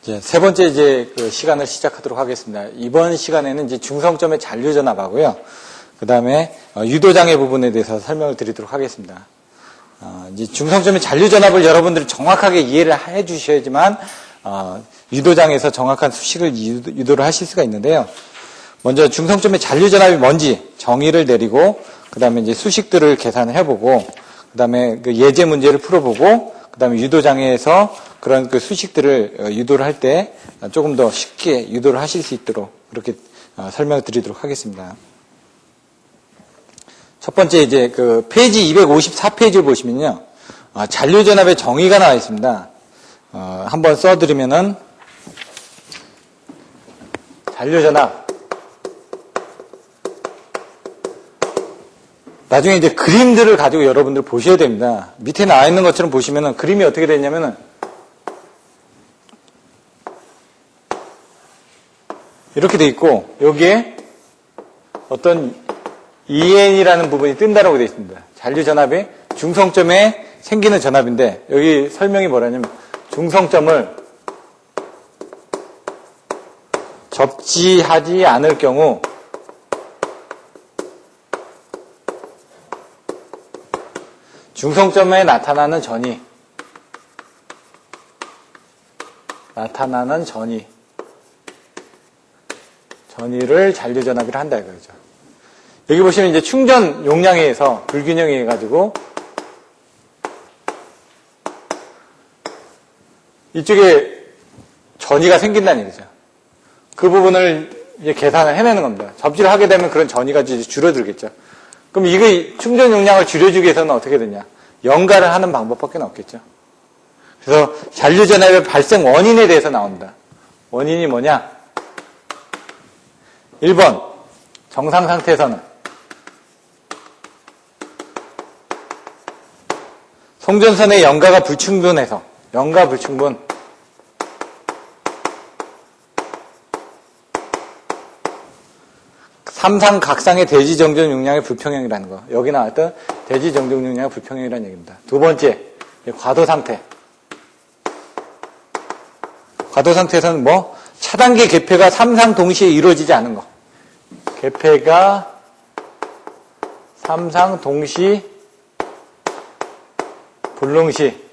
이제 세 번째 그 시간을 시작하도록 하겠습니다. 이번 시간에는 이제 중성점의 잔류전압하고요. 그 다음에 유도장애 부분에 대해서 설명을 드리도록 하겠습니다. 이제 중성점의 잔류전압을 여러분들이 정확하게 이해를 해 주셔야지만, 유도장에서 정확한 수식을 유도를 하실 수가 있는데요. 먼저 중성점의 잔류전압이 뭔지 정의를 내리고, 그 다음에 이제 수식들을 계산을 해보고, 그 다음에 그 예제 문제를 풀어보고, 그 다음에 유도장애에서 그런 그 수식들을 유도를 할 때 조금 더 쉽게 유도를 하실 수 있도록 그렇게 설명을 드리도록 하겠습니다. 첫 번째 이제 그 페이지 254페이지를 보시면요. 잔류전압의 정의가 나와 있습니다. 한번 써드리면은, 잔류전압. 나중에 이제 그림들을 가지고 여러분들 보셔야 됩니다. 밑에 나와 있는 것처럼 보시면은 그림이 어떻게 되냐면은, 이렇게 돼 있고, 여기에 어떤 EN이라는 부분이 뜬다라고 되어 있습니다. 잔류전압이 중성점에 생기는 전압인데, 여기 설명이 뭐라냐면, 중성점을 접지하지 않을 경우, 중성점에 나타나는 전위를 잔류전압이라 한다 이거죠. 여기 보시면 이제 충전 용량에 의해서 불균형이 해가지고 이쪽에 전위가 생긴다는 얘기죠. 그 부분을 이제 계산을 해내는 겁니다. 접지를 하게 되면 그런 전위가 이제 줄어들겠죠. 그럼 이거 충전 용량을 줄여주기 위해서는 어떻게 되냐? 연가를 하는 방법밖에 없겠죠. 그래서 잔류전압의 발생 원인에 대해서 나옵니다. 원인이 뭐냐? 1번, 정상 상태에서는 송전선의 연가가 불충분해서, 연가 불충분. 삼상각상의 대지정전 용량의 불평형이라는 거. 여기 나왔던 대지정전 용량의 불평형이라는 얘기입니다. 두 번째, 과도 상태. 과도 상태에서는 뭐? 차단기 개폐가 삼상 동시에 이루어지지 않은 거. 개폐가 삼상 동시 불능시.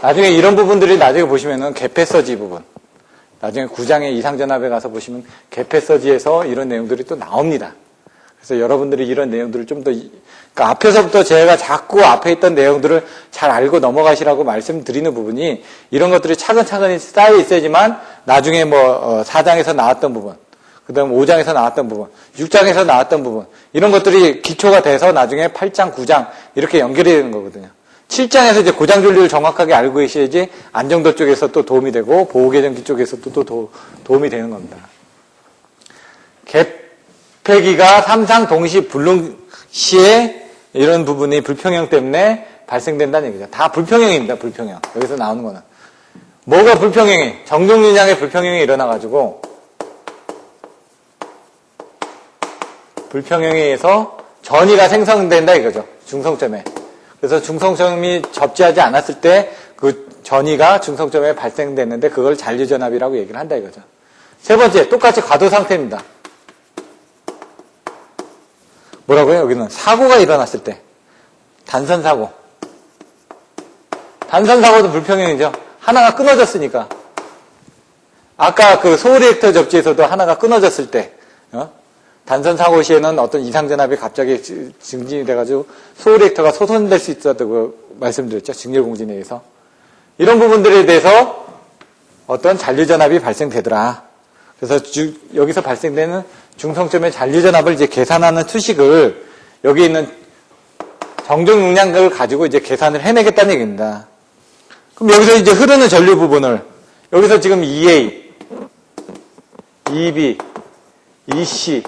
나중에 이런 부분들이 나중에 보시면은 개폐서지 부분. 나중에 9장의 이상전압에 가서 보시면 개폐서지에서 이런 내용들이 또 나옵니다. 그래서 여러분들이 이런 내용들을 좀 더, 그러니까 앞에서부터 제가 자꾸 앞에 있던 내용들을 잘 알고 넘어가시라고 말씀드리는 부분이 이런 것들이 차근차근히 쌓여 있어야지만 나중에 뭐 4장에서 나왔던 부분, 그 다음 5장에서 나왔던 부분, 6장에서 나왔던 부분, 이런 것들이 기초가 돼서 나중에 8장, 9장 이렇게 연결이 되는 거거든요. 7장에서 이제 고장존리를 정확하게 알고 계셔야지 안정도 쪽에서 또 도움이 되고 보호계정기 쪽에서 또 도움이 되는 겁니다. 개폐기가 삼상 동시 불능시에 이런 부분이 불평형 때문에 발생된다는 얘기죠. 다 불평형입니다. 불평형. 여기서 나오는 거는. 뭐가 불평형이? 정정윤량의 불평형이 일어나가지고 불평형에 의해서 전위가 생성된다 이거죠. 중성점에. 그래서 중성점이 접지하지 않았을 때 그 전위가 중성점에 발생됐는데 그걸 잔류전압이라고 얘기를 한다 이거죠. 세 번째, 똑같이 과도 상태입니다. 뭐라고요? 여기는 사고가 일어났을 때. 단선사고. 단선사고도 불평형이죠. 하나가 끊어졌으니까. 아까 그 소리액터 접지에서도 하나가 끊어졌을 때, 단선사고 시에는 어떤 이상전압이 갑자기 증진이 돼가지고 소리액터가 소선될 수 있었다고 말씀드렸죠. 직렬공진에 의해서. 이런 부분들에 대해서 어떤 잔류전압이 발생되더라. 그래서 여기서 발생되는 중성점의 잔류전압을 이제 계산하는 수식을 여기 있는 정정 용량을 가지고 이제 계산을 해내겠다는 얘기입니다. 그럼 여기서 이제 흐르는 전류 부분을 여기서 지금 EA, EB, EC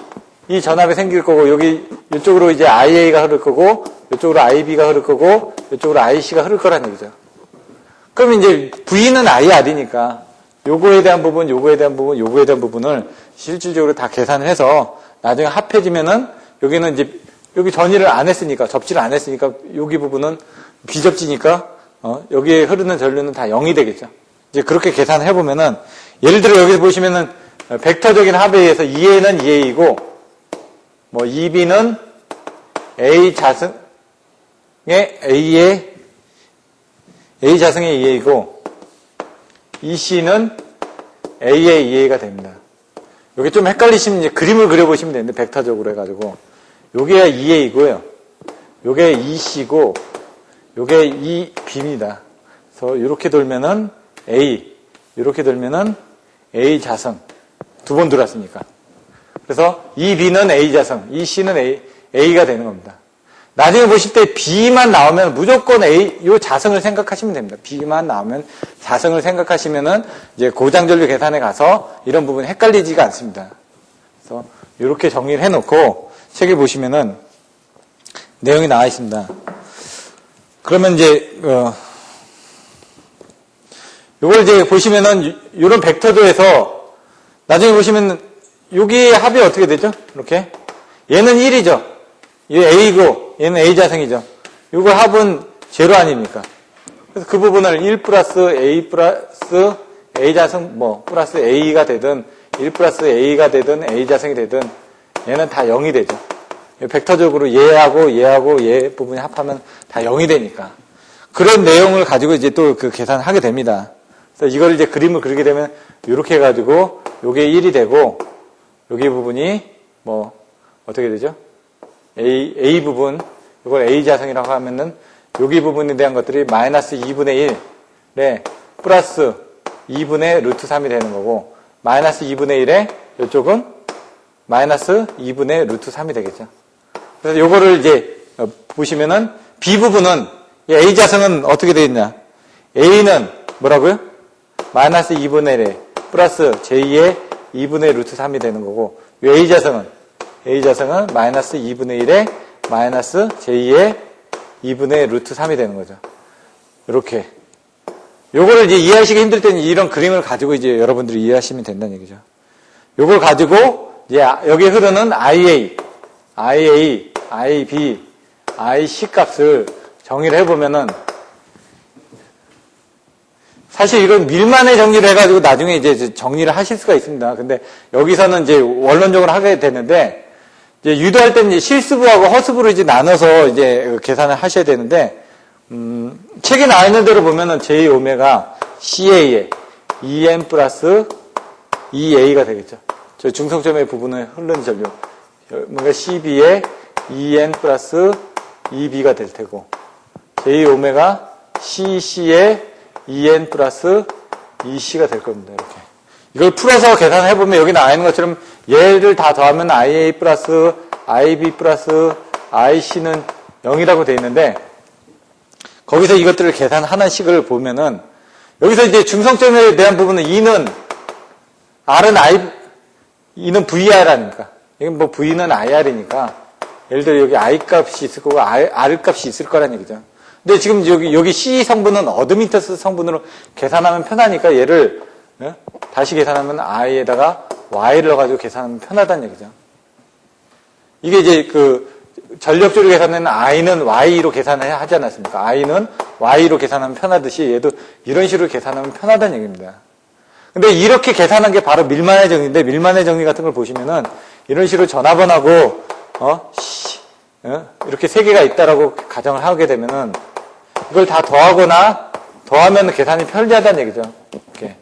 이 전압이 생길 거고 여기 이쪽으로 이제 IA가 흐를 거고 이쪽으로 IB가 흐를 거고 이쪽으로 IC가 흐를 거라는 얘기죠. 그럼 이제 V는 IR이니까 요거에 대한 부분, 요거에 대한 부분, 요거에 대한 부분을 실질적으로 다 계산을 해서 나중에 합해지면은 여기는 이제 여기 전위를 안 했으니까 접지를 안 했으니까 여기 부분은 비접지니까 여기에 흐르는 전류는 다 0이 되겠죠. 이제 그렇게 계산해 보면은 예를 들어 여기서 보시면은 벡터적인 합에 의해서 EA는 EA이고 뭐 EB는 A 자승의 A의 A 자승의 EA이고 EC는 A의 EA가 됩니다. 여기 좀 헷갈리시면 이제 그림을 그려보시면 되는데 벡터적으로 해가지고 요게 EA이고요. 요게 EC고 요게 EB입니다. 그래서 이렇게 돌면은 A, 이렇게 돌면은 A 자승 두 번 돌았으니까. 그래서 EB는 A 자승, EC는 A가 되는 겁니다. 나중에 보실 때 B만 나오면 무조건 요 자승을 생각하시면 됩니다. B만 나오면 자승을 생각하시면은 이제 고장전류 계산에 가서 이런 부분이 헷갈리지가 않습니다. 그래서 이렇게 정리를 해놓고 책에 보시면은 내용이 나와 있습니다. 그러면 이제 요걸 이제 보시면은 이런 벡터도에서 나중에 보시면 여기 합이 어떻게 되죠? 이렇게 얘는 1이죠. 얘 A고 얘는 A 자승이죠. 이거 합은 제로 아닙니까? 그래서 그 부분을 1 플러스 A 플러스 A 자승 플러스 A가 되든 1 플러스 A가 되든 A 자승이 되든 얘는 다 0이 되죠. 벡터적으로 얘하고 얘 부분이 합하면 다 0이 되니까. 그런 내용을 가지고 이제 또 그 계산을 하게 됩니다. 그래서 이걸 이제 그림을 그리게 되면 이렇게 해가지고 요게 1이 되고 여기 부분이 어떻게 되죠? A 부분, 이걸 A 자승이라고 하면은 여기 부분에 대한 것들이 마이너스 2분의 1에 플러스 2분의 루트 3이 되는 거고 마이너스 2분의 1에 이쪽은 마이너스 2분의 루트 3이 되겠죠. 그래서 요거를 이제 보시면은 B 부분은 A 자승은 어떻게 되어 있냐? A는 뭐라고요? 마이너스 2분의 1에 플러스 J의 2분의 루트 3이 되는 거고 이 A 자승은 마이너스 2분의 1에 마이너스 J의 2분의 루트 3이 되는 거죠. 이렇게. 요거를 이제 이해하시기 힘들 때는 이런 그림을 가지고 이제 여러분들이 이해하시면 된다는 얘기죠. 요걸 가지고 이제 여기 흐르는 IA, IB, IC 값을 정의를 해보면은 사실 이건 밀만의 정리를 해가지고 나중에 이제 정리를 하실 수가 있습니다. 근데 여기서는 이제 원론적으로 하게 되는데 이제 유도할 때는 이제 실수부하고 허수부를 이제 나눠서 이제 계산을 하셔야 되는데 책에 나와 있는 대로 보면은 J 오메가 CA에 EN 플러스 EA가 되겠죠. 저 중성점의 부분을 흐르는 전류. 뭔가 CB에 EN 플러스 EB가 될 테고 J 오메가 CC에 EN 플러스 EC가 될 겁니다. 이렇게. 이걸 풀어서 계산을 해보면 여기 나와 있는 것처럼 얘를 다 더하면 IA 플러스 IB 플러스 IC는 0이라고 되어 있는데 거기서 이것들을 계산하는 식을 보면은 여기서 이제 중성점에 대한 부분은 E는 R은 E는 VR 아닙니까? 이건 V는 IR이니까 예를 들어 여기 I 값이 있을 거고 R 값이 있을 거란 얘기죠. 근데 지금 여기 C 성분은 어드미터스 성분으로 계산하면 편하니까 얘를 다시 계산하면 I에다가 Y를 넣어가지고 계산하면 편하다는 얘기죠. 이게 이제 그 전력조류 계산에는 I는 Y로 계산을 하지 않았습니까? I는 Y로 계산하면 편하듯이 얘도 이런 식으로 계산하면 편하다는 얘기입니다. 근데 이렇게 계산한 게 바로 밀만의 정리인데 밀만의 정리 같은 걸 보시면은 이런 식으로 전화번호하고 이렇게 세 개가 있다라고 가정을 하게 되면은 이걸 다 더하면 계산이 편리하다는 얘기죠. 이렇게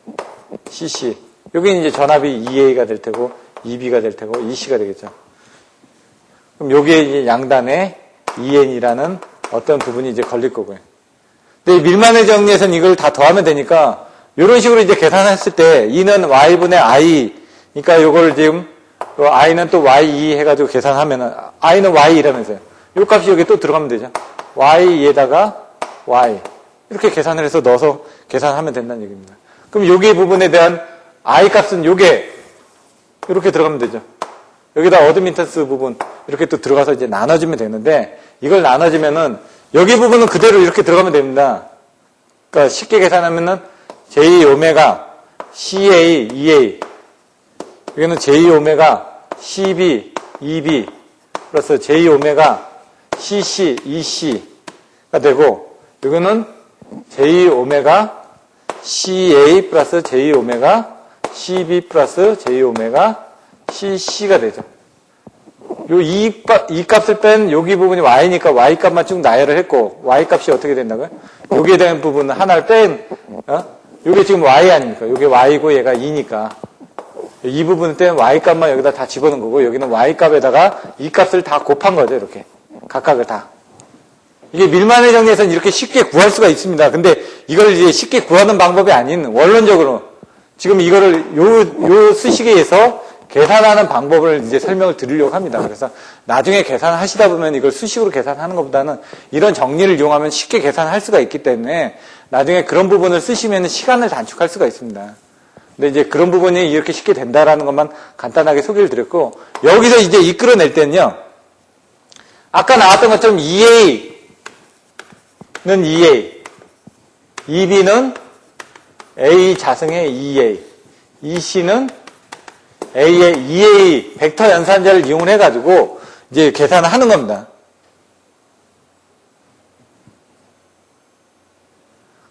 CC 여기 이제 전압이 EA가 될 테고 EB가 될 테고 EC가 되겠죠. 그럼 여기에 이제 양단에 EN이라는 어떤 부분이 이제 걸릴 거고요. 근데 밀만의 정리에서는 이걸 다 더하면 되니까 이런 식으로 이제 계산했을 때 E는 Y분의 I 그러니까 요걸 지금 I는 또 Y 해가지고 계산하면은 I는 Y라면서요. 요 값이 여기 또 들어가면 되죠. Y에다가 Y 이렇게 계산을 해서 넣어서 계산하면 된다는 얘기입니다. 그럼 여기 부분에 대한 I 값은 요게 이렇게 들어가면 되죠. 여기다 어드미턴스 부분 이렇게 또 들어가서 이제 나눠주면 되는데 이걸 나눠주면은 여기 부분은 그대로 이렇게 들어가면 됩니다. 그러니까 쉽게 계산하면은 J 오메가 CA EA 여기는 J 오메가 CB EB 플러스 J 오메가 CC EC가 되고 여기는 J 오메가 CA 플러스 J 오메가 CB 플러스 J 오메가 CC가 되죠. 요 이 값을 뺀 여기 부분이 y니까 y 값만 쭉 나열을 했고 y 값이 어떻게 된다고요? 여기에 대한 부분은 하나를 뺀 요게 지금 y 아닙니까? 요게 y고 얘가 2니까 이 부분 때는 y 값만 여기다 다 집어넣은 거고 여기는 y 값에다가 이 값을 다 곱한 거죠. 이렇게 각각을 다. 이게 밀만의 정리에서는 이렇게 쉽게 구할 수가 있습니다. 근데 이걸 이제 쉽게 구하는 방법이 아닌 원론적으로 지금 이거를 요 수식에서 계산하는 방법을 이제 설명을 드리려고 합니다. 그래서 나중에 계산을 하시다 보면 이걸 수식으로 계산하는 것보다는 이런 정리를 이용하면 쉽게 계산할 수가 있기 때문에 나중에 그런 부분을 쓰시면 시간을 단축할 수가 있습니다. 근데 이제 그런 부분이 이렇게 쉽게 된다라는 것만 간단하게 소개를 드렸고 여기서 이제 이끌어낼 때는요. 아까 나왔던 것처럼 EA는 EA, EB는 A 자승의 EA, EC는 A의 EA 벡터 연산자를 이용을 해가지고 이제 계산을 하는 겁니다.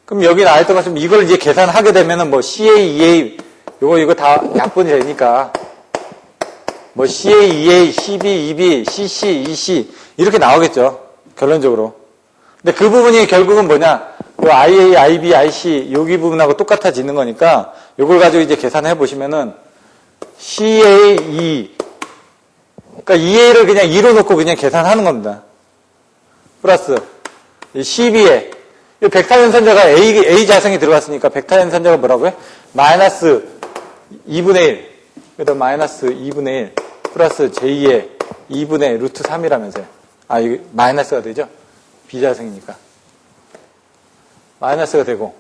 그럼 여기 나왔던 것처럼 이걸 이제 계산하게 되면은 뭐 CA, EA 이거 다 약분이 되니까 뭐 CA, EA, CB, EB, CC, EC 이렇게 나오겠죠. 결론적으로. 근데 그 부분이 결국은 뭐냐? 요 IA, IB, IC 여기 부분하고 똑같아지는 거니까 이걸 가지고 이제 계산해 보시면은 CAE 그러니까 EA를 그냥 2로 놓고 그냥 계산하는 겁니다. 플러스 CB에 이 벡터 연산자가 A 자성이 들어갔으니까 벡터 연산자가 뭐라고요? 마이너스 2분의 1 그다음 마이너스 2분의 1 플러스 J의 2분의 루트 3이라면서요. 아 이게 마이너스가 되죠? B자성이니까 마이너스가 되고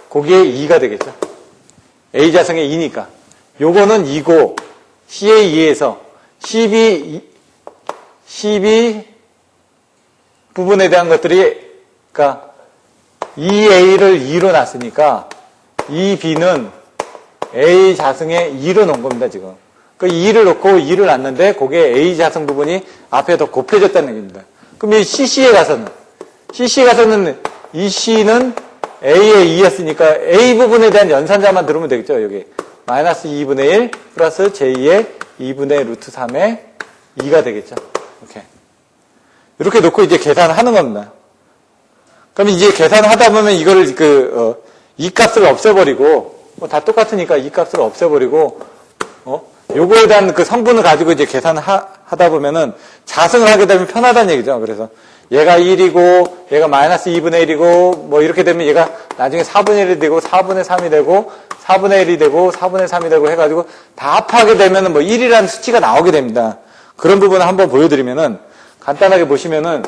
거기에 2가 되겠죠? A자성의 2니까 요거는 2고 CA2에서 CB 부분에 대한 것들이 그러니까 EA를 2로 놨으니까 EB는 A 자승에 2로 놓은 겁니다, 지금. 그 2를 놓고 2를 놨는데 거기에 A 자승 부분이 앞에 더 곱해졌다는 얘기입니다. 그럼 이 CC에 가서는 이 C는 A의 2였으니까 A 부분에 대한 연산자만 들으면 되겠죠, 여기. 마이너스 2분의 1 플러스 J의 2분의 루트 3의 2가 되겠죠. 이렇게 놓고 이제 계산을 하는 겁니다. 그럼 이제 계산을 하다 보면 이거를 이 값을 없애버리고, 뭐 다 똑같으니까 이 값을 없애버리고, 요거에 대한 그 성분을 가지고 이제 계산을 하다 보면은 자승을 하게 되면 편하다는 얘기죠. 그래서 얘가 1이고, 얘가 마이너스 2분의 1이고, 뭐 이렇게 되면 얘가 나중에 4분의 1이 되고, 4분의 3이 되고, 4분의 1이 되고, 4분의 3이 되고 해가지고 다 합하게 되면은 뭐 1이라는 수치가 나오게 됩니다. 그런 부분을 한번 보여드리면은 간단하게 보시면은,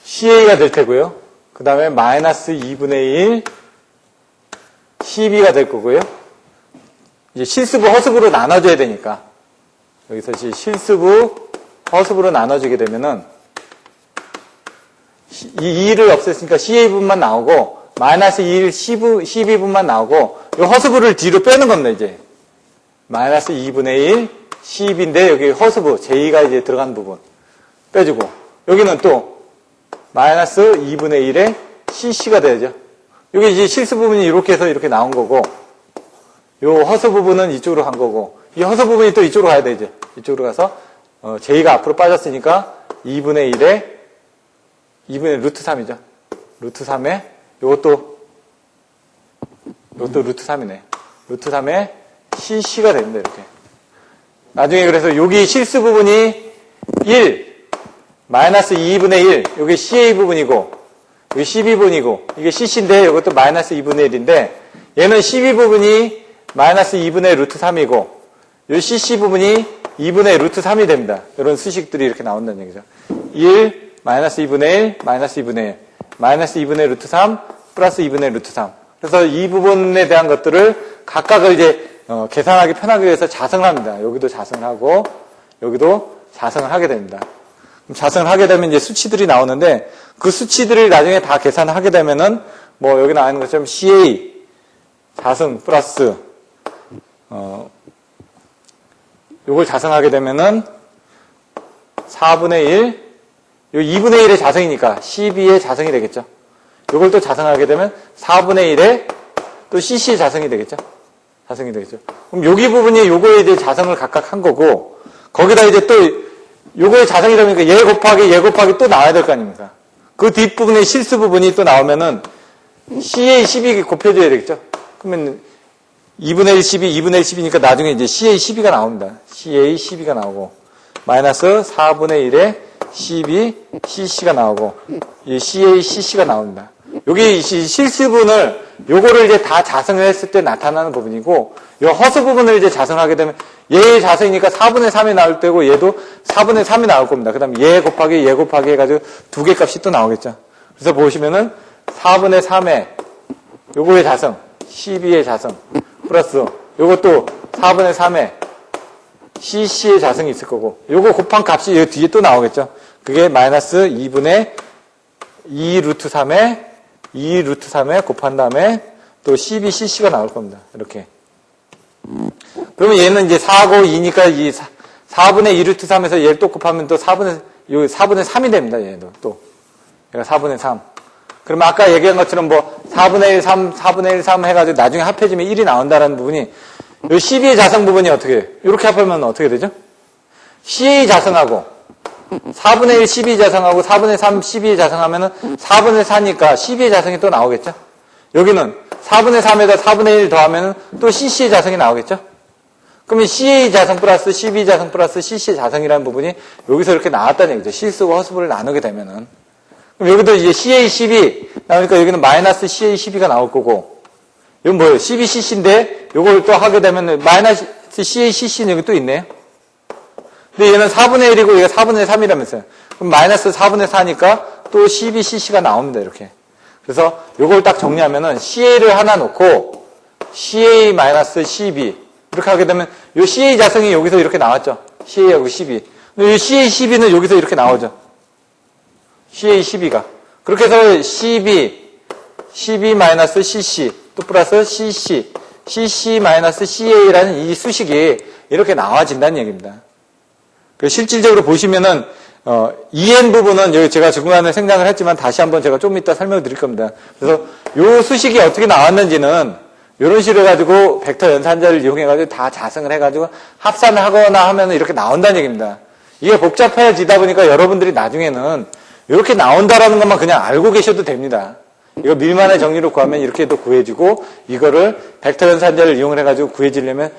CA가 될 테고요. 그 다음에 마이너스 2분의 1 CB가 될 거고요. 이제 실수부 허수부로 나눠줘야 되니까 여기서 실수부 허수부로 나눠주게 되면은 이 2를 없앴으니까 CA분만 나오고 마이너스 2일 CB분만 나오고 이 허수부를 뒤로 빼는 겁니다. 이제 마이너스 2분의 1 CB인데 여기 허수부 J가 이제 들어간 부분 빼주고 여기는 또 마이너스 2분의 1에 CC가 돼야죠. 여기 이제 실수 부분이 이렇게 해서 이렇게 나온 거고, 요 허수 부분은 이쪽으로 간 거고, 이 허수 부분이 또 이쪽으로 가야 되죠. 이쪽으로 가서, J가 앞으로 빠졌으니까 2분의 1에 2분의 루트 3이죠. 루트 3에, 요것도 루트 3이네. 루트 3에 CC가 됩니다. 이렇게. 나중에 그래서 여기 실수 부분이 1, 마이너스 2분의 1, 여기 CA 부분이고, 여기 CB 부분이고, 이게 CC인데, 이것도 마이너스 2분의 1인데, 얘는 CB 부분이 마이너스 2분의 루트 3이고, 이 CC 부분이 2분의 루트 3이 됩니다. 이런 수식들이 이렇게 나온다는 얘기죠. 1, 마이너스 2분의 1, 마이너스 2분의 1, 마이너스 2분의 루트 3, 플러스 2분의 루트 3. 그래서 이 부분에 대한 것들을 각각을 이제, 계산하기 편하기 위해서 자성을 합니다. 여기도 자성을 하고, 여기도 자성을 하게 됩니다. 자성을 하게 되면 이제 수치들이 나오는데 그 수치들을 나중에 다 계산을 하게 되면은 뭐 여기 나와 있는 것처럼 CA 자승 플러스 요걸 자성하게 되면은 4분의 1, 요 2분의 1의 자성이니까 12의 자성이 되겠죠. 요걸 또 자성하게 되면 4분의 1의 또 CC의 자성이 되겠죠. 자성이 되겠죠. 그럼 여기 부분이 요거에 이제 자성을 각각 한 거고, 거기다 이제 또 요거의 자성이라니까 얘 곱하기 또 나와야 될 거 아닙니까? 그 뒷부분에 실수 부분이 또 나오면은 CA 12가 곱해줘야 되겠죠. 그러면 2분의 1 12, 2분의 1 12니까 나중에 이제 CA 12가 나옵니다. CA 12가 나오고, 마이너스 4분의 1에 12, CC가 나오고, 이 CA CC가 나옵니다. 여기 실수분을, 요거를 이제 다 자성을 했을 때 나타나는 부분이고, 요 허수 부분을 이제 자성하게 되면, 얘의 자성이니까 4분의 3이 나올 때고, 얘도 4분의 3이 나올 겁니다. 그 다음에 얘 곱하기 해가지고 두 개 값이 또 나오겠죠. 그래서 보시면은, 4분의 3에, 요거의 자성, 12의 자성, 플러스, 요것도 4분의 3에, CC의 자성이 있을 거고, 요거 곱한 값이 여기 뒤에 또 나오겠죠. 그게 마이너스 2분의 2 루트 3에 곱한 다음에 또 CBCC가 나올 겁니다. 이렇게. 그러면 얘는 이제 4고 2니까 이 4분의 2 루트 3에서 얘를 또 곱하면 또 4분의 3이 됩니다. 얘도 또. 얘가 4분의 3. 그러면 아까 얘기한 것처럼 뭐 4분의 1, 4분의 1, 3 해가지고 나중에 합해지면 1이 나온다는 부분이 이 12의 자성 부분이 어떻게 해요? 이렇게 합하면 어떻게 되죠? CA 자성하고 4분의 1 12 자성하고 4분의 3 12 자성하면은 4분의 4니까 12의 자성이 또 나오겠죠? 여기는 4분의 3에다 4분의 1 더하면은 또 CC의 자성이 나오겠죠? 그러면 CA 자성 플러스 12 자성 플러스 CC의 자성이라는 부분이 여기서 이렇게 나왔다는 얘기죠. 실수와 허수분을 나누게 되면은. 그럼 여기도 이제 CA 12 나오니까 여기는 마이너스 CA 12가 나올 거고, 이건 뭐예요? 12CC인데 요걸 또 하게 되면 마이너스 CA CC는 여기 또 있네요. 근데 얘는 4분의 1이고 얘가 4분의 3이라면서요. 그럼 마이너스 4분의 4니까 또 12CC가 나옵니다. 이렇게. 그래서 요걸 딱 정리하면은 CA를 하나 놓고 CA 마이너스 12 이렇게 하게 되면 요 CA 자성이 여기서 이렇게 나왔죠. CA하고 12. 근데 이 CA 12는 여기서 이렇게 나오죠. CA 12가. 그렇게 해서 12 마이너스 CC 또 플러스 CC 마이너스 CA라는 이 수식이 이렇게 나와진다는 얘기입니다. 실질적으로 보시면은 EN 부분은 여기 제가 중간에 생략을 했지만 다시 한번 제가 좀 이따 설명을 드릴 겁니다. 그래서 이 수식이 어떻게 나왔는지는 이런 식으로 해가지고 벡터 연산자를 이용해가지고 다 자성을 해가지고 합산을 하거나 하면 이렇게 나온다는 얘기입니다. 이게 복잡해지다 보니까 여러분들이 나중에는 이렇게 나온다라는 것만 그냥 알고 계셔도 됩니다. 이거 밀만의 정리로 구하면 이렇게도 구해지고, 이거를 벡터 연산자를 이용해가지고 구해지려면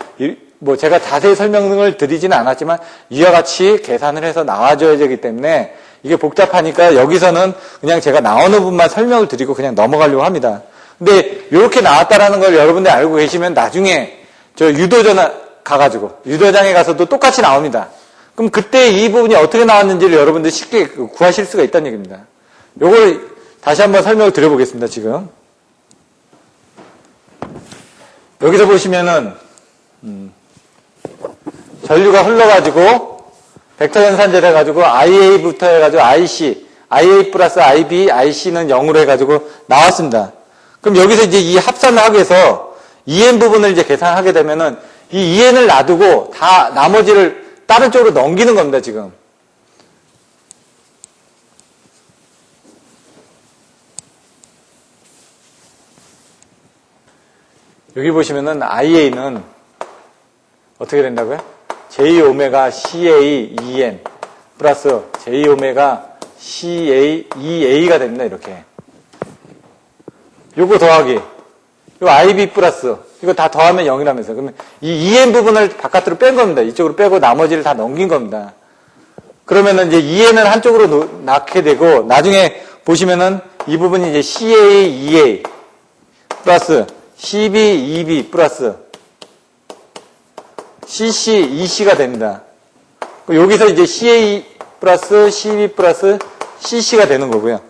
뭐 제가 자세히 설명을 드리지는 않았지만 이와 같이 계산을 해서 나와줘야 되기 때문에 이게 복잡하니까 여기서는 그냥 제가 나오는 부분만 설명을 드리고 그냥 넘어가려고 합니다. 근데 이렇게 나왔다라는 걸 여러분들이 알고 계시면 나중에 저 유도전 가가지고 유도장에 가서도 똑같이 나옵니다. 그럼 그때 이 부분이 어떻게 나왔는지를 여러분들이 쉽게 구하실 수가 있다는 얘기입니다. 요걸 다시 한번 설명을 드려보겠습니다. 지금 여기서 보시면은 전류가 흘러가지고 벡터 연산제를 해가지고 IA부터 해가지고 IC, IA 플러스 IB, IC는 0으로 해가지고 나왔습니다. 그럼 여기서 이제 이 합산을 하기 위해서 EN 부분을 이제 계산하게 되면은 이 EN을 놔두고 다 나머지를 다른 쪽으로 넘기는 겁니다, 지금. 여기 보시면은 IA는 어떻게 된다고요? J 오메가 CA EN 플러스 J 오메가 CA EA가 됩니다. 이렇게. 요거 더하기. 요 IB 플러스. 이거 다 더하면 0이라면서. 그러면 이 EN 부분을 바깥으로 뺀 겁니다. 이쪽으로 빼고 나머지를 다 넘긴 겁니다. 그러면은 이제 EN을 한쪽으로 낳게 되고, 나중에 보시면은 이 부분이 이제 CA EA 플러스 CB EB 플러스 CC EC가 됩니다. 여기서 이제 CA 플러스 CB 플러스 CC가 되는 거고요.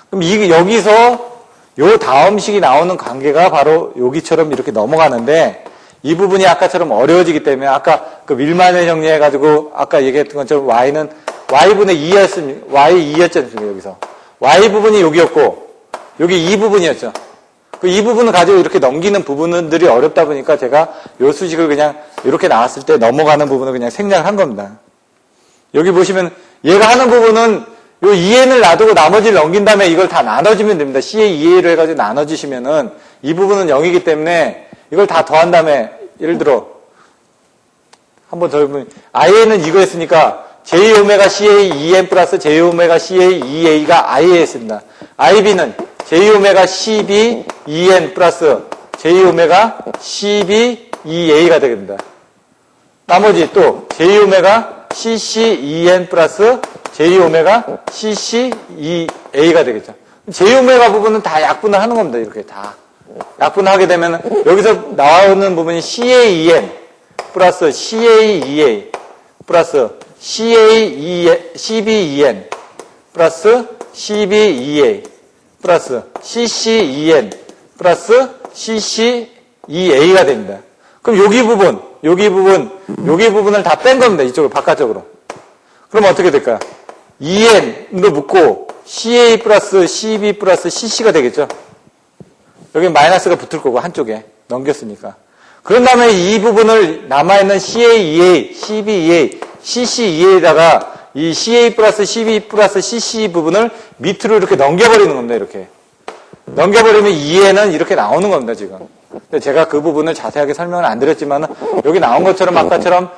그럼 여기서 요 다음식이 나오는 관계가 바로 여기처럼 이렇게 넘어가는데, 이 부분이 아까처럼 어려워지기 때문에 아까 그 밀만을 정리해가지고 아까 얘기했던 것처럼 Y는 Y분의 2였지 않습니까? 여기서 Y 부분이 여기였고 여기 이 부분이었죠. 이 부분을 가지고 이렇게 넘기는 부분들이 어렵다 보니까 제가 이 수식을 그냥 이렇게 나왔을 때 넘어가는 부분을 그냥 생략을 한 겁니다. 여기 보시면 얘가 하는 부분은 요 2n을 놔두고 나머지를 넘긴 다음에 이걸 다 나눠주면 됩니다. CA, 2a로 해가지고 나눠주시면은 이 부분은 0이기 때문에 이걸 다 더한 다음에 예를 들어 한번 더 해보면 IA는 이거였으니까 J오메가 CA 2n 플러스 J오메가 CA 2a가 IA였습니다. IB는 J오메가 CB 2n 플러스 J오메가 CB 2a가 되게 됩니다. 나머지 또 J오메가 CC 2n 플러스 J오메가 CC 2a가 되겠죠. J오메가 부분은 다 약분을 하는 겁니다. 이렇게 다. 약분을 하게 되면 여기서 나오는 부분이 CA2n 플러스 CA2a 플러스 CB2n 플러스 CB2a 플러스 CC2n 플러스 CC2a가 됩니다. 그럼 여기 부분을 다 뺀 겁니다. 이쪽으로, 바깥쪽으로. 그럼 어떻게 될까요? 2n으로 묶고 CA 플러스 CB 플러스 CC가 되겠죠? 여기 마이너스가 붙을 거고, 한쪽에. 넘겼으니까. 그런 다음에 이 부분을 남아있는 CA2A, CB2A, CC2A에다가 이 CA 플러스 CB 플러스 CC 부분을 밑으로 이렇게 넘겨버리는 겁니다, 이렇게. 넘겨버리면 2A는 이렇게 나오는 겁니다, 지금. 제가 그 부분을 자세하게 설명을 안 드렸지만, 여기 나온 것처럼 아까처럼,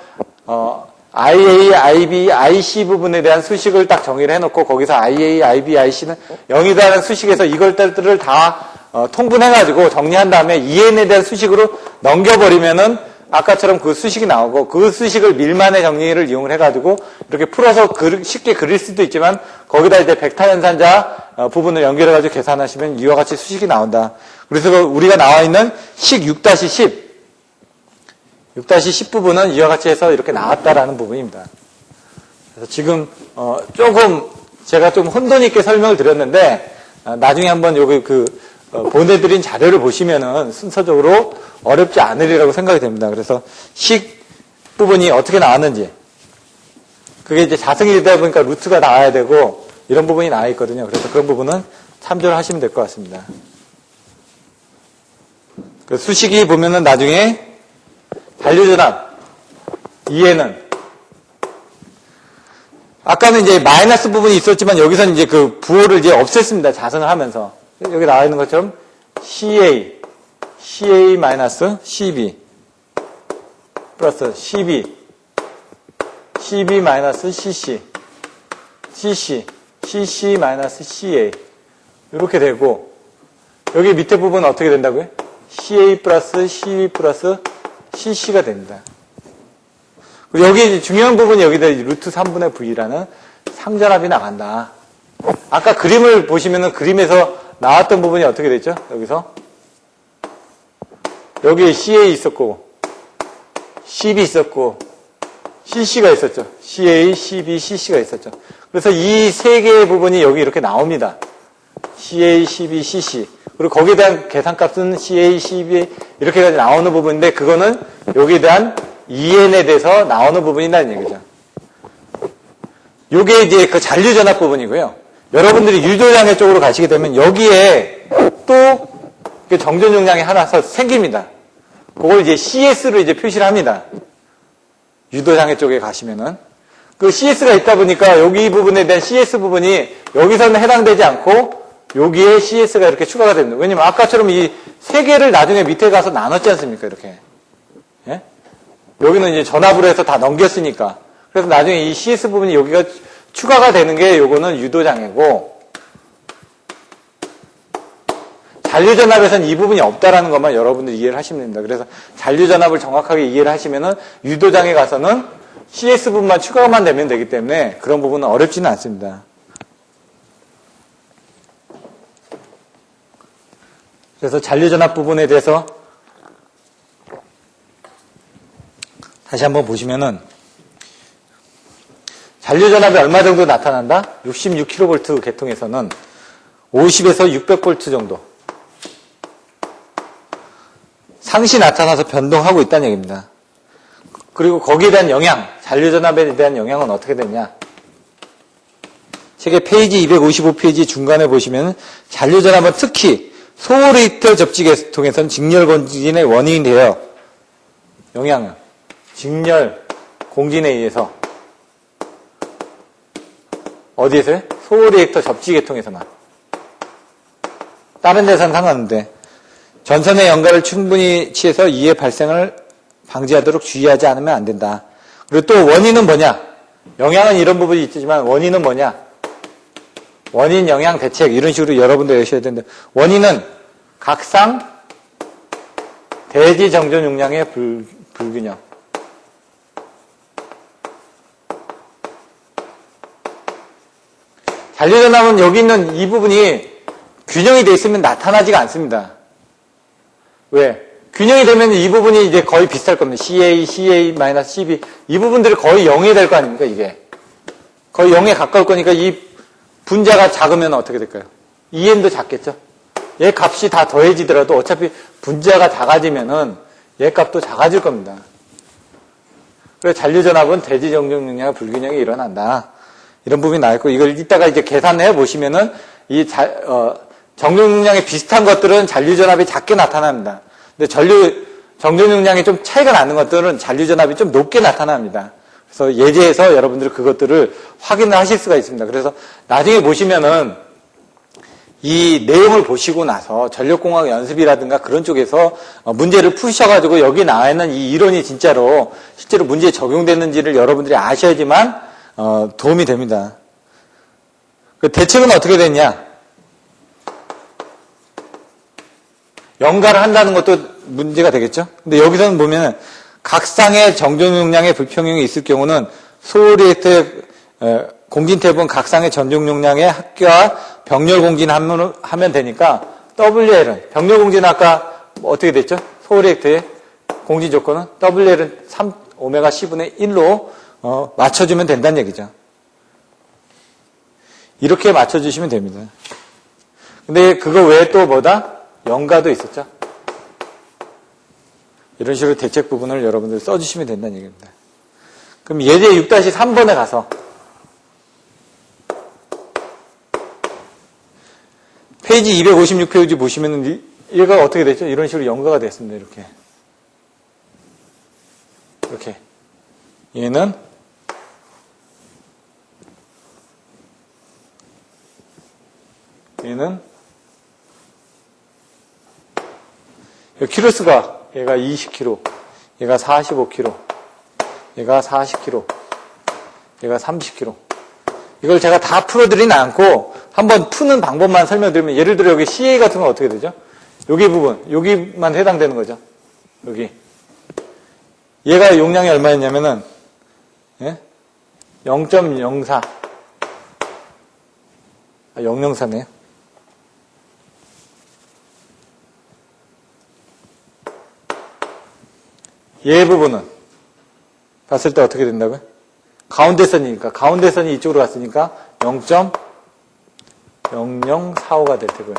IA, IB, IC 부분에 대한 수식을 딱 정의를 해놓고, 거기서 IA, IB, IC는 0이다라는 수식에서 이것들을 다 통분해가지고 정리한 다음에 2n에 대한 수식으로 넘겨버리면은 아까처럼 그 수식이 나오고 그 수식을 밀만의 정리를 이용을 해가지고 이렇게 풀어서 쉽게 그릴 수도 있지만 거기다 이제 벡터 연산자 부분을 연결해가지고 계산하시면 이와 같이 수식이 나온다. 그래서 우리가 나와 있는 식 6-10 부분은 이와 같이 해서 이렇게 나왔다라는 부분입니다. 그래서 지금 조금 제가 좀 혼돈 있게 설명을 드렸는데 나중에 한번 여기 보내드린 자료를 보시면은 순서적으로 어렵지 않으리라고 생각이 됩니다. 그래서 식 부분이 어떻게 나왔는지. 그게 이제 자성이 되다 보니까 루트가 나와야 되고 이런 부분이 나와 있거든요. 그래서 그런 부분은 참조를 하시면 될 것 같습니다. 그 수식이 보면은 나중에 잔류전압 2에는 아까는 이제 마이너스 부분이 있었지만 여기서는 이제 그 부호를 이제 없앴습니다. 자성을 하면서. 여기 나와 있는 것처럼 CA 마이너스 CB 플러스 CB 마이너스 CC 마이너스 CA 이렇게 되고 여기 밑에 부분은 어떻게 된다고요? CA 플러스 CB 플러스 CC가 됩니다. 그리고 여기 중요한 부분이 여기다 루트 3분의 V라는 상전압이 나간다. 아까 그림을 보시면은 그림에서 나왔던 부분이 어떻게 됐죠? 여기서 여기 CA 있었고 CB 있었고 CC가 있었죠. CA, CB, CC가 있었죠. 그래서 이 세 개의 부분이 여기 이렇게 나옵니다. CA, CB, CC. 그리고 거기에 대한 계산값은 CA, CB 이렇게 해서 나오는 부분인데 그거는 여기에 대한 EN에 대해서 나오는 부분이라는 얘기죠. 요게 이제 그 잔류전압 부분이고요. 여러분들이 유도장애 쪽으로 가시게 되면 여기에 또 정전 용량이 하나 생깁니다. 그걸 이제 CS로 이제 표시를 합니다. 유도장애 쪽에 가시면은. 그 CS가 있다 보니까 여기 부분에 대한 CS 부분이 여기서는 해당되지 않고 여기에 CS가 이렇게 추가가 됩니다. 왜냐면 아까처럼 이 세 개를 나중에 밑에 가서 나눴지 않습니까? 이렇게. 예? 여기는 이제 전압으로 해서 다 넘겼으니까. 그래서 나중에 이 CS 부분이 여기가 추가가 되는 게 요거는 유도장애고 잔류전압에서는 이 부분이 없다라는 것만 여러분들이 이해를 하시면 됩니다. 그래서 잔류전압을 정확하게 이해를 하시면은 유도장애 가서는 CS 부분만 추가만 되면 되기 때문에 그런 부분은 어렵지는 않습니다. 그래서 잔류전압 부분에 대해서 다시 한번 보시면은 잔류전압이 얼마 정도 나타난다? 66kV 계통에서는 50에서 600V 정도 상시 나타나서 변동하고 있다는 얘기입니다. 그리고 거기에 대한 영향, 잔류전압에 대한 영향은 어떻게 되냐? 책의 페이지 255페이지 중간에 보시면 잔류전압은 특히 소리터 접지계통에서는 직렬 공진의 원인이 되어 영향은 직렬 공진에 의해서 어디에서요? 소리액터 접지계통에서만. 다른 데서는 상관없는데 전선의 연가를 충분히 취해서 이의 발생을 방지하도록 주의하지 않으면 안 된다. 그리고 또 원인은 뭐냐? 영향은 이런 부분이 있지만 원인은 뭐냐? 원인, 영향, 대책 이런 식으로 여러분들 외우셔야 되는데 원인은 각상 대지 정전 용량의 불균형. 잔류전압은 여기 있는 이 부분이 균형이 되어 있으면 나타나지가 않습니다. 왜? 균형이 되면 이 부분이 이제 거의 비슷할 겁니다. CA-CB 이 부분들이 거의 0이 될 거 아닙니까 이게? 거의 0에 가까울 거니까 이 분자가 작으면 어떻게 될까요? EM도 작겠죠? 얘 값이 다 더해지더라도 어차피 분자가 작아지면은 얘 값도 작아질 겁니다. 그래서 잔류전압은 대지 정전 용량의 불균형이 일어난다. 이런 부분이 나왔고, 이걸 이따가 이제 계산해 보시면은, 정전 용량이 비슷한 것들은 잔류전압이 작게 나타납니다. 근데 정전 용량이 좀 차이가 나는 것들은 잔류전압이 좀 높게 나타납니다. 그래서 예제에서 여러분들이 그것들을 확인을 하실 수가 있습니다. 그래서 나중에 보시면은, 이 내용을 보시고 나서 전력공학 연습이라든가 그런 쪽에서 문제를 푸셔가지고 여기 나와 있는 이 이론이 진짜로 실제로 문제에 적용됐는지를 여러분들이 아셔야지만 도움이 됩니다. 그 대책은 어떻게 됐냐? 연가를 한다는 것도 문제가 되겠죠? 근데 여기서는 보면은 각상의 정전 용량의 불평형이 있을 경우는 소리액터의 공진탭은 각상의 전용 용량의 합계와 병렬 공진하면 되니까 WL은 병렬 공진은 아까 어떻게 됐죠? 소리액터의 공진 조건은 WL은 3 오메가 C분의 1로 맞춰주면 된다는 얘기죠. 이렇게 맞춰주시면 됩니다. 근데 그거 외에 또 뭐다? 연가도 있었죠. 이런 식으로 대책 부분을 여러분들 써주시면 된다는 얘기입니다. 그럼 예제 6-3번에 가서 페이지 256페이지 보시면 얘가 어떻게 됐죠? 이런 식으로 연가가 됐습니다. 이렇게. 얘는 키로수가 얘가 20kg, 얘가 45kg, 얘가 40kg, 얘가 30kg. 이걸 제가 다 풀어드리진 않고 한번 푸는 방법만 설명드리면 예를 들어 여기 CA 같은 건 어떻게 되죠? 여기 부분, 여기만 해당되는 거죠. 여기. 얘가 용량이 얼마였냐면은 0.04. 004네요. 얘 부분은 봤을 때 어떻게 된다고요? 가운데선이니까 가운데선이 이쪽으로 갔으니까 0.0045가 될 테고요.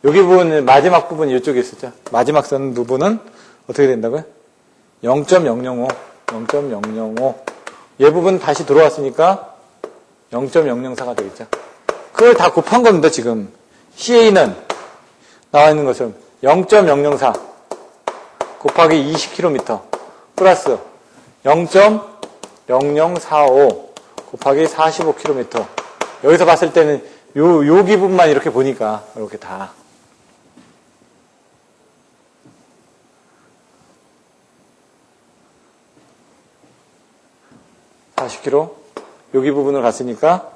여기 부분은 마지막 부분이 이쪽에 있었죠. 마지막 선 부분은 어떻게 된다고요? 0.005 얘 부분 다시 들어왔으니까 0.004가 되겠죠. 그걸 다 곱한 겁니다. 지금 CA는 나와 있는 것처럼 0.004 곱하기 20km 플러스 0.0045 곱하기 45km. 여기서 봤을 때는 요 기분만 이렇게 보니까 이렇게 다 40km 여기 부분을 갔으니까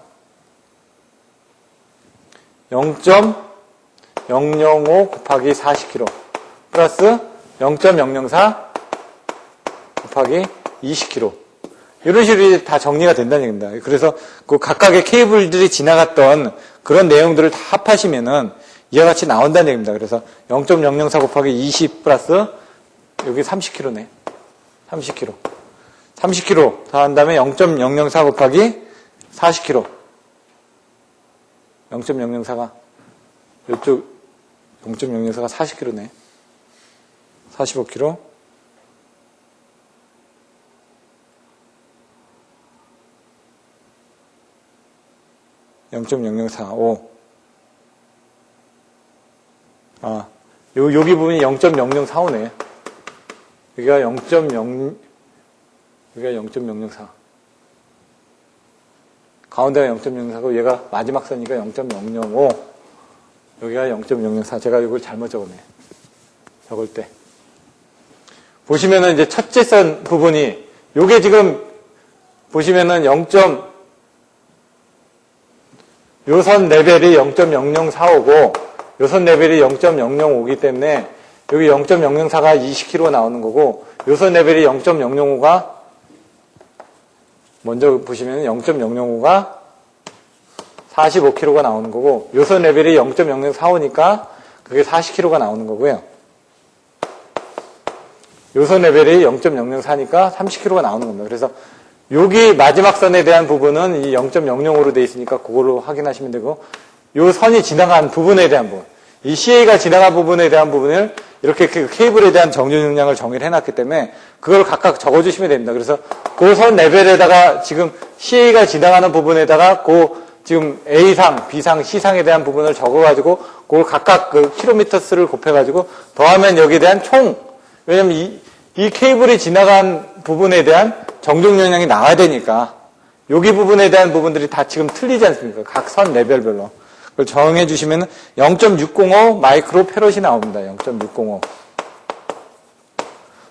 0.005 곱하기 40km 플러스 0.004 곱하기 20km. 이런 식으로 다 정리가 된다는 얘기입니다. 그래서 그 각각의 케이블들이 지나갔던 그런 내용들을 다 합하시면은 이와 같이 나온다는 얘기입니다. 그래서 0.004 곱하기 20 플러스 여기 30km네. 30km. 30km 다 한 다음에 0.004 곱하기 40km. 0.004가 이쪽 0.004가 40km네. 45km. 0.0045 여기 부분이 0.0045네요. 여기가 0.004. 가운데가 0.004고 얘가 마지막 선이니까 0.005. 여기가 0.004. 제가 이걸 잘못 적었네요. 적을 때. 보시면은 이제 첫째 선 부분이 요게 지금 보시면은 요 선 레벨이 0.0045고 요 선 레벨이 0.005이기 때문에 여기 0.004가 20kg 나오는 거고 요 선 레벨이 0.005가 먼저 보시면 0.005가 45kg가 나오는 거고 요 선 레벨이 0.0045니까 그게 40kg가 나오는 거고요. 요 선 레벨이 0.004니까 30kg가 나오는 겁니다. 그래서 여기 마지막 선에 대한 부분은 이 0.005로 되어 있으니까 그걸로 확인하시면 되고 요 선이 지나간 부분에 대한 부분 이 CA가 지나간 부분에 대한 부분을 이렇게 그 케이블에 대한 정전 용량을 정의를 해놨기 때문에 그걸 각각 적어주시면 됩니다. 그래서 그 선 레벨에다가 지금 CA가 지나가는 부분에다가 그 지금 A상, B상, C상에 대한 부분을 적어가지고 그걸 각각 그 킬로미터 수를 곱해가지고 더하면 여기에 대한 총 왜냐면 이 케이블이 지나간 부분에 대한 정전 용량이 나와야 되니까 여기 부분에 대한 부분들이 다 지금 틀리지 않습니까? 각 선 레벨별로. 그걸 정해 주시면 0.605 마이크로 페럿이 나옵니다. 0.605.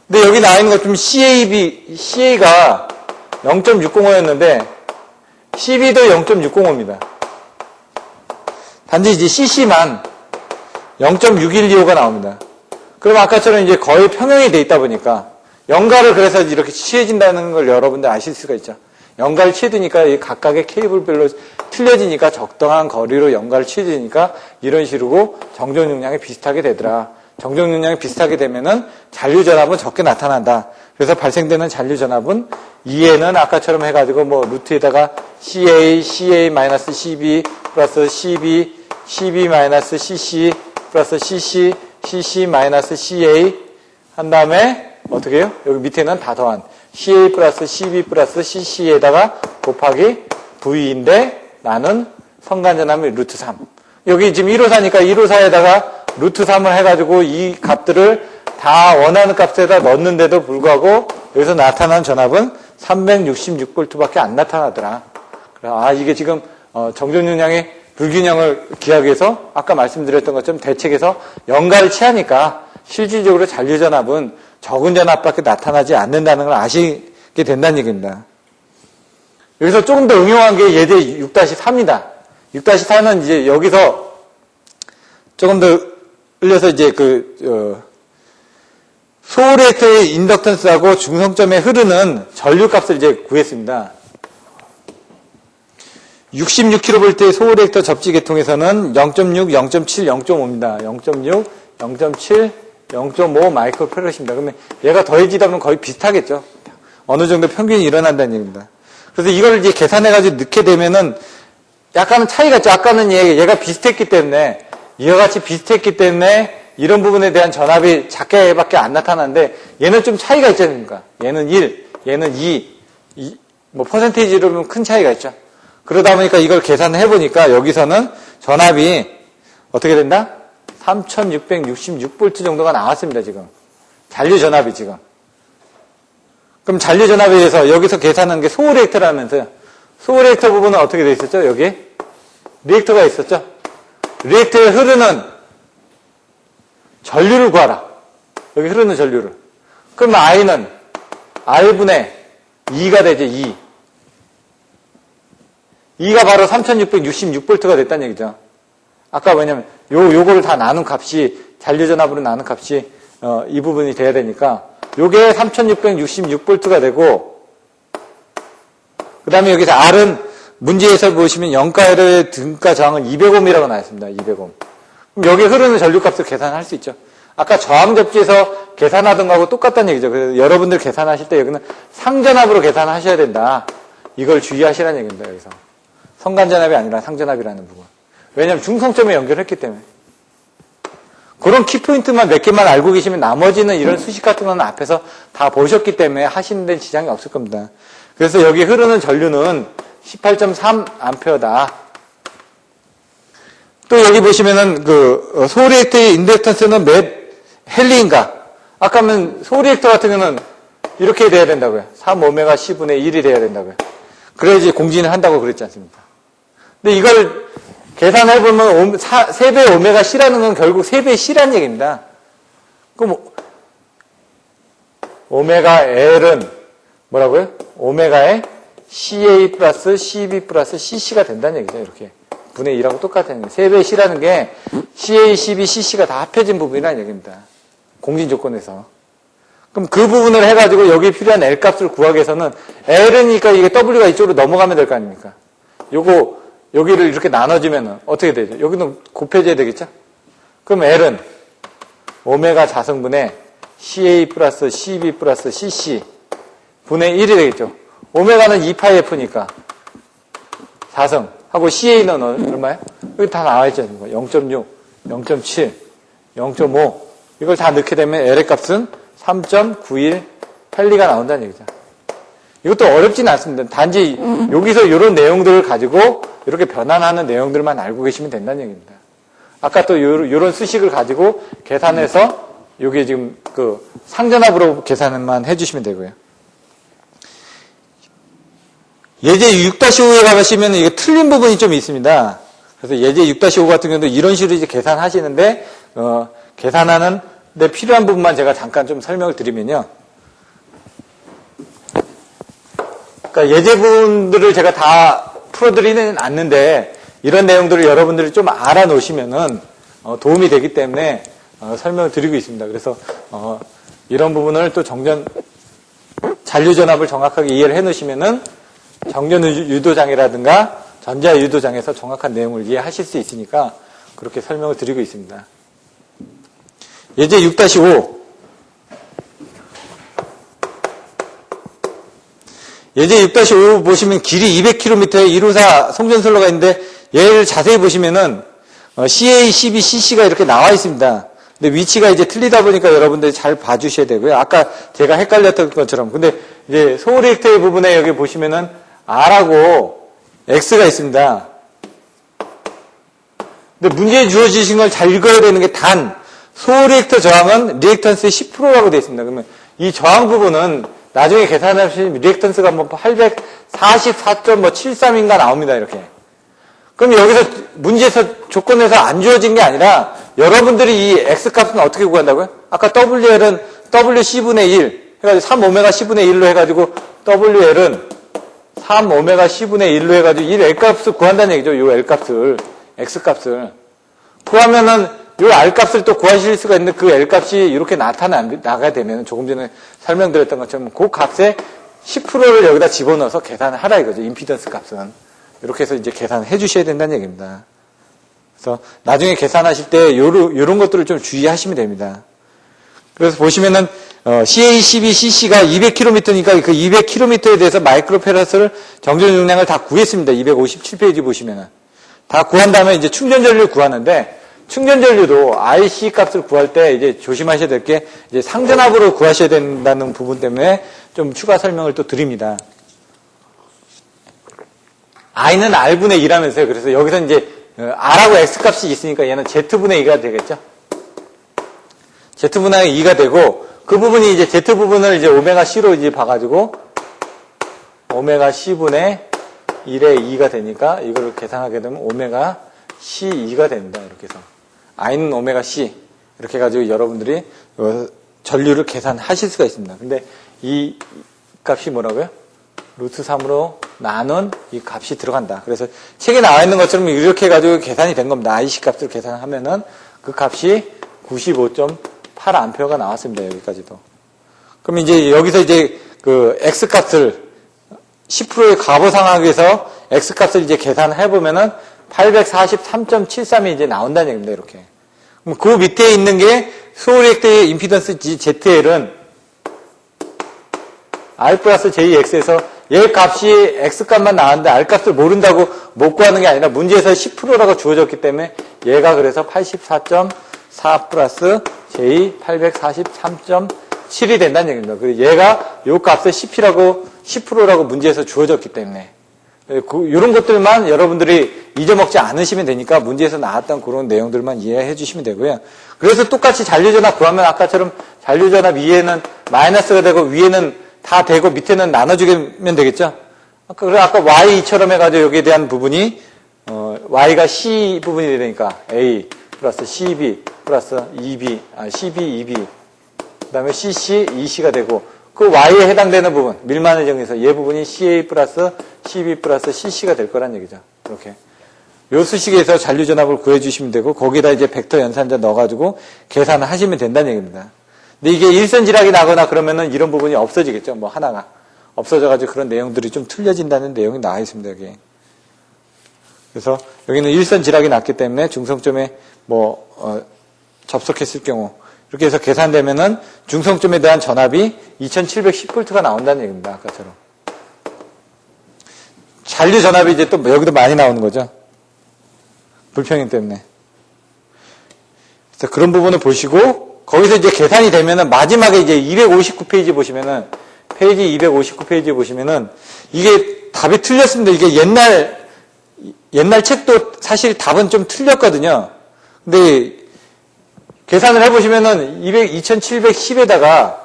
근데 여기 나와 있는 것 좀 CA가 0.605였는데 CB도 0.605입니다. 단지 이제 CC만 0.6125가 나옵니다. 그럼 아까처럼 이제 거의 평형이 돼 있다 보니까 연가를 그래서 이렇게 취해진다는 걸 여러분들 아실 수가 있죠. 연가를 취해두니까 이 각각의 케이블별로 틀려지니까 적당한 거리로 연가를 취해지니까 이런 식으로 정전 용량이 비슷하게 되더라. 정전 용량이 비슷하게 되면은 잔류 전압은 적게 나타난다. 그래서 발생되는 잔류 전압은 2에는 아까처럼 해가지고 뭐 루트에다가 CA-CB 플러스 CB, CB-CC 플러스 CC, CC-CA 한 다음에 어떻게 해요? 여기 밑에는 다 더한 CA 플러스 CB 플러스 CC에다가 곱하기 V인데 나는 선간전압이 루트 3. 여기 지금 154니까 154에다가 루트 3을 해가지고 이 값들을 다 원하는 값에다 넣었는데도 불구하고 여기서 나타난 전압은 366V밖에 안 나타나더라. 이게 지금 정전 용량의 불균형을 기하기 위해서 아까 말씀드렸던 것처럼 대책에서 연가를 취하니까 실질적으로 잔류 전압은 적은 전압밖에 나타나지 않는다는 걸 아시게 된다는 얘기입니다. 여기서 조금 더 응용한 게 예제 6-3이다. 6-4는 이제 여기서 조금 더 흘려서 이제 소레이터의 인덕턴스하고 중성점에 흐르는 전류값을 이제 구했습니다. 66kV의 소레이터 접지 계통에서는 0.6, 0.7, 0.5입니다. 0.6, 0.7, 0.5 마이크로페럿입니다. 그러면 얘가 더해지다 보면 거의 비슷하겠죠. 어느 정도 평균이 일어난다는 얘기입니다. 그래서 이걸 이제 계산해가지고 넣게 되면은 약간은 차이가 있죠. 아까는 얘가 비슷했기 때문에, 이와 같이 비슷했기 때문에 이런 부분에 대한 전압이 작게밖에 안 나타나는데 얘는 좀 차이가 있지 않습니까? 얘는 1, 얘는 2, 뭐 퍼센테이지로 보면 큰 차이가 있죠. 그러다 보니까 이걸 계산해 보니까 여기서는 전압이 어떻게 된다? 3666V 정도가 나왔습니다, 지금. 잔류 전압이 지금. 그럼 잔류 전압에 의해서 여기서 계산한 게 소리액터라면서요. 소리액터 부분은 어떻게 돼 있었죠? 여기 리액터가 있었죠? 리액터에 흐르는 전류를 구하라. 여기 흐르는 전류를. 그럼 I는 R분의 2가 되죠, 2. 2가 바로 3666V가 됐다는 얘기죠. 아까 왜냐면 요거를 다 나눈 값이 잔류 전압으로 나눈 값이 이 부분이 돼야 되니까 요게 3666V가 되고 그다음에 여기서 R은 문제에서 보시면 영가의 등가 저항은 200ohm이라고 나왔습니다. 200ohm. 그럼 여기 흐르는 전류 값을 계산할 수 있죠. 아까 저항 접지에서 계산하던 거하고 똑같다는 얘기죠. 그래서 여러분들 계산하실 때 여기는 상전압으로 계산하셔야 된다. 이걸 주의하시라는 얘기입니다. 여기서. 성간전압이 아니라 상전압이라는 부분. 왜냐하면 중성점에 연결했기 때문에. 그런 키포인트만 몇 개만 알고 계시면 나머지는 이런 수식 같은 거는 앞에서 다 보셨기 때문에 하시는 데 지장이 없을 겁니다. 그래서 여기 흐르는 전류는 18.3A다. 또 여기 보시면은 소리액터의 인덕턴스는 몇 헬리인가? 아까는 소리액터 같은 경우는 이렇게 돼야 된다고요. 3오메가 C분의 1이 돼야 된다고요. 그래야지 공진을 한다고 그랬지 않습니까? 근데 이걸 계산해보면 3배 오메가 C라는 건 결국 3배 C라는 얘기입니다. 그럼 오메가 L은 뭐라고요? 오메가의 CA 플러스 CB 플러스 CC가 된다는 얘기죠. 이렇게. 분의 2라고 똑같은 얘기예요. 3배 C라는 게 CA, CB, CC가 다 합해진 부분이라는 얘기입니다. 공진 조건에서. 그럼 그 부분을 해가지고 여기 필요한 L 값을 구하기 위해서는 L이니까 이게 W가 이쪽으로 넘어가면 될 거 아닙니까? 여기를 이렇게 나눠주면 어떻게 되죠? 여기는 곱해져야 되겠죠? 그럼 L은 오메가 자성분의 CA 플러스 CB 플러스 CC 분의 1이 되겠죠? 오메가는 2파이F니까 4성 하고 CA는 얼마예요? 여기 다 나와있지 않습니까? 0.6, 0.7, 0.5 이걸 다 넣게 되면 L의 값은 3.91 헬리가 나온다는 얘기죠. 이것도 어렵지는 않습니다. 단지 여기서 이런 내용들을 가지고 이렇게 변환하는 내용들만 알고 계시면 된다는 얘기입니다. 아까 또 이런 수식을 가지고 계산해서 여기 지금 상전압으로 계산만 해주시면 되고요. 예제 6-5에 가시면 이게 틀린 부분이 좀 있습니다. 그래서 예제 6-5 같은 경우도 이런 식으로 이제 계산하시는데, 계산하는 데 필요한 부분만 제가 잠깐 좀 설명을 드리면요. 그러니까 예제분들을 제가 다 풀어드리는 않는데, 이런 내용들을 여러분들이 좀 알아놓으시면은, 도움이 되기 때문에, 설명을 드리고 있습니다. 그래서, 이런 부분을 또 잔류전압을 정확하게 이해를 해 놓으시면은, 정전유도장애라든가 전자유도장에서 정확한 내용을 이해하실 수 있으니까 그렇게 설명을 드리고 있습니다. 예제 6-5 예제 6-5 보시면 길이 200km의 1호사 송전선로가 있는데 얘를 자세히 보시면은 CA, CB, CC가 이렇게 나와 있습니다. 근데 위치가 이제 틀리다 보니까 여러분들이 잘 봐주셔야 되고요. 아까 제가 헷갈렸던 것처럼 근데 이제 소리액터의 부분에 여기 보시면은 R하고 X가 있습니다. 근데 문제에 주어지신 걸 잘 읽어야 되는 게 소리액터 저항은 리액턴스의 10%라고 되어 있습니다. 그러면 이 저항 부분은 나중에 계산하시면 리액턴스가 844.73인가 나옵니다. 이렇게. 그럼 여기서 문제에서 조건에서 안 주어진 게 아니라 여러분들이 이 X값은 어떻게 구한다고요? 아까 WL은 WC분의 1 해가지고 3오메가 C분의 1로 해가지고 WL은 3오메가 C분의 1로 해가지고 이 L값을 구한다는 얘기죠. 이 L값을, X값을. 구하면은 이 R값을 또 구하실 수가 있는데 그 L값이 이렇게 나가게 되면 조금 전에 설명드렸던 것처럼 그 값의 10%를 여기다 집어넣어서 계산을 하라 이거죠. 임피던스 값은. 이렇게 해서 이제 계산해 주셔야 된다는 얘기입니다. 그래서 나중에 계산하실 때 요런 것들을 좀 주의하시면 됩니다. 그래서 보시면은 CA, CB, CC가 200km니까 그 200km에 대해서 마이크로페라스를 정전 용량을 다 구했습니다. 257페이지 보시면은. 다 구한 다음에 이제 충전 전류 구하는데 충전 전류도 IC 값을 구할 때 이제 조심하셔야 될 게 이제 상전압으로 구하셔야 된다는 부분 때문에 좀 추가 설명을 또 드립니다. I는 R분의 2라면서요. 그래서 여기서 이제 R하고 X 값이 있으니까 얘는 Z분의 2가 되겠죠. Z분의 2가 되고 그 부분이 이제 Z 부분을 이제 오메가 C로 이제 봐가지고 오메가 C분의 1의 2가 되니까 이걸 계산하게 되면 오메가 C2가 됩니다. 이렇게 해서 I는 오메가 C 이렇게 해가지고 여러분들이 전류를 계산하실 수가 있습니다. 근데 이 값이 뭐라고요? 루트 3으로 나눈 이 값이 들어간다. 그래서 책에 나와 있는 것처럼 이렇게 해가지고 계산이 된 겁니다. IC 값을 계산하면은 그 값이 95.8A가 나왔습니다. 여기까지도. 그럼 이제 여기서 이제 그 X 값을 10%의 과보상하기 위해서 X 값을 이제 계산해 보면은 843.73이 이제 나온다는 얘기입니다. 이렇게. 그럼 그 밑에 있는 게 소리액터의 임피던스 ZL은 R 플러스 JX에서 얘 값이 X 값만 나왔는데 R 값을 모른다고 못 구하는 게 아니라 문제에서 10%라고 주어졌기 때문에 얘가 그래서 84.4 플러스 J 843.7이 된다는 얘기입니다. 그리고 얘가 요 값을 10%라고 문제에서 주어졌기 때문에 이런 것들만 여러분들이 잊어먹지 않으시면 되니까 문제에서 나왔던 그런 내용들만 이해해 주시면 되고요. 그래서 똑같이 잔류전압 구하면 아까처럼 잔류전압 위에는 마이너스가 되고 위에는 다 되고 밑에는 나눠주면 되겠죠. 그래서 아까 Y처럼 해가지고 여기에 대한 부분이 Y가 C 부분이 되니까 A 플러스 CB 플러스 EB, CB, EB 그 다음에 CC, EC가 되고 그 Y에 해당되는 부분, 밀만을 정해서 이 부분이 CA 플러스 CB 플러스 CC가 될 거란 얘기죠. 이렇게. 요 수식에서 잔류전압을 구해주시면 되고, 거기다 이제 벡터 연산자 넣어가지고 계산을 하시면 된다는 얘기입니다. 근데 이게 일선지락이 나거나 그러면은 이런 부분이 없어지겠죠. 뭐 하나가. 없어져가지고 그런 내용들이 좀 틀려진다는 내용이 나와 있습니다, 여기. 그래서 여기는 일선지락이 났기 때문에 중성점에 접속했을 경우, 이렇게 해서 계산되면은 중성점에 대한 전압이 2710V가 나온다는 얘기입니다. 아까처럼. 잔류 전압이 이제 또 여기도 많이 나오는 거죠. 불평행 때문에. 그래서 그런 부분을 보시고, 거기서 이제 계산이 되면은 마지막에 이제 259페이지 보시면은, 페이지 259페이지 보시면은, 이게 답이 틀렸습니다. 이게 옛날 책도 사실 답은 좀 틀렸거든요. 근데 계산을 해보시면은 2710에다가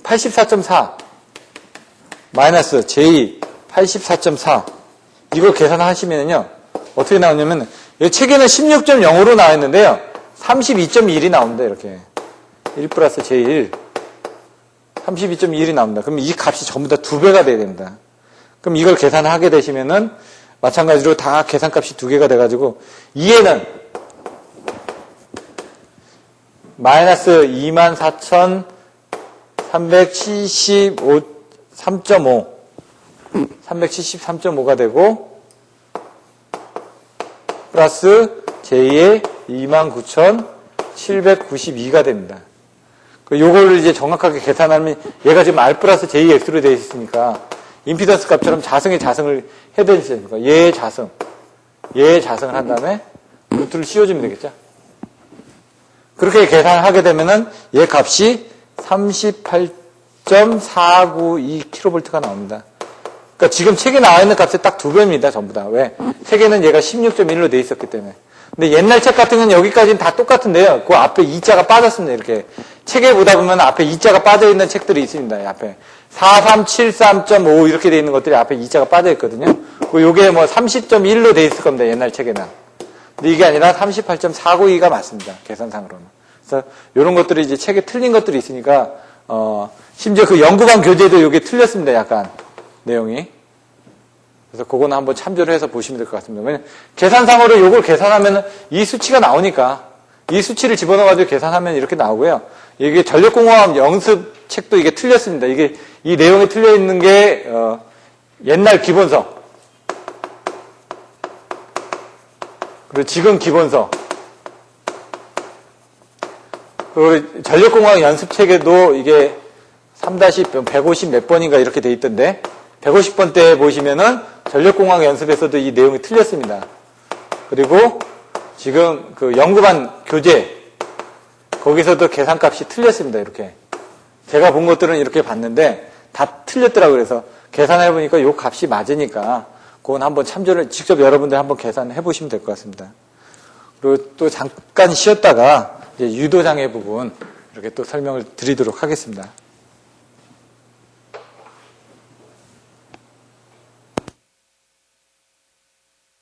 84.4 마이너스 J 84.4 이거 계산하시면요 어떻게 나오냐면 이 책에는 16.0으로 나와 있는데요 32.1이 나옵니다. 이렇게 1 플러스 J1 32.1이 나옵니다. 그럼 이 값이 전부 다 2배가 돼야 됩니다. 그럼 이걸 계산하게 되시면은 마찬가지로 다 계산값이 2개가 돼가지고 2에는 마이너스 24,375, 3.5, 373.5가 되고, 플러스 J의 29,792가 됩니다. 요거를 이제 정확하게 계산하면, 얘가 지금 R 플러스 JX로 되어 있으니까, 임피던스 값처럼 자승의 자승을 해야 되지 않습니까? 얘의 자승을 한 다음에, 루트를 씌워주면 되겠죠? 그렇게 계산하게 되면은 얘 값이 38.492kV가 나옵니다. 그러니까 지금 책에 나와 있는 값의 딱 2배입니다. 전부 다. 왜? 책에는 얘가 16.1로 돼 있었기 때문에. 근데 옛날 책 같은 경우는 여기까지는 다 똑같은데요. 그 앞에 2자가 빠졌습니다. 이렇게. 책에 보다 보면 앞에 2자가 빠져 있는 책들이 있습니다. 이 앞에. 4373.5 이렇게 돼 있는 것들이 앞에 2자가 빠져 있거든요. 요게 뭐 30.1로 돼 있을 겁니다. 옛날 책에는. 근데 이게 아니라 38.492가 맞습니다. 계산상으로는. 그래서 이런 것들이 이제 책에 틀린 것들이 있으니까 심지어 그 연구반 교재도 이게 틀렸습니다. 약간 내용이. 그래서 그거는 한번 참조를 해서 보시면 될 것 같습니다. 왜냐면 계산상으로 이걸 계산하면 이 수치가 나오니까 이 수치를 집어넣어가지고 계산하면 이렇게 나오고요. 이게 전력공학 연습 책도 이게 틀렸습니다. 이게 이 내용이 틀려 있는 게 옛날 기본서. 그리고 지금 기본서. 그리고 전력공학 연습책에도 이게 3-150 몇 번인가 이렇게 돼 있던데 150번 때 보시면은 전력공학 연습에서도 이 내용이 틀렸습니다. 그리고 지금 그 연구반 교재 거기서도 계산값이 틀렸습니다. 이렇게. 제가 본 것들은 이렇게 봤는데 다 틀렸더라고요. 그래서 계산해 보니까 요 값이 맞으니까 그건 한번 참조를 직접 여러분들 한번 계산해 보시면 될 것 같습니다. 그리고 또 잠깐 쉬었다가 이제 유도장애 부분 이렇게 또 설명을 드리도록 하겠습니다.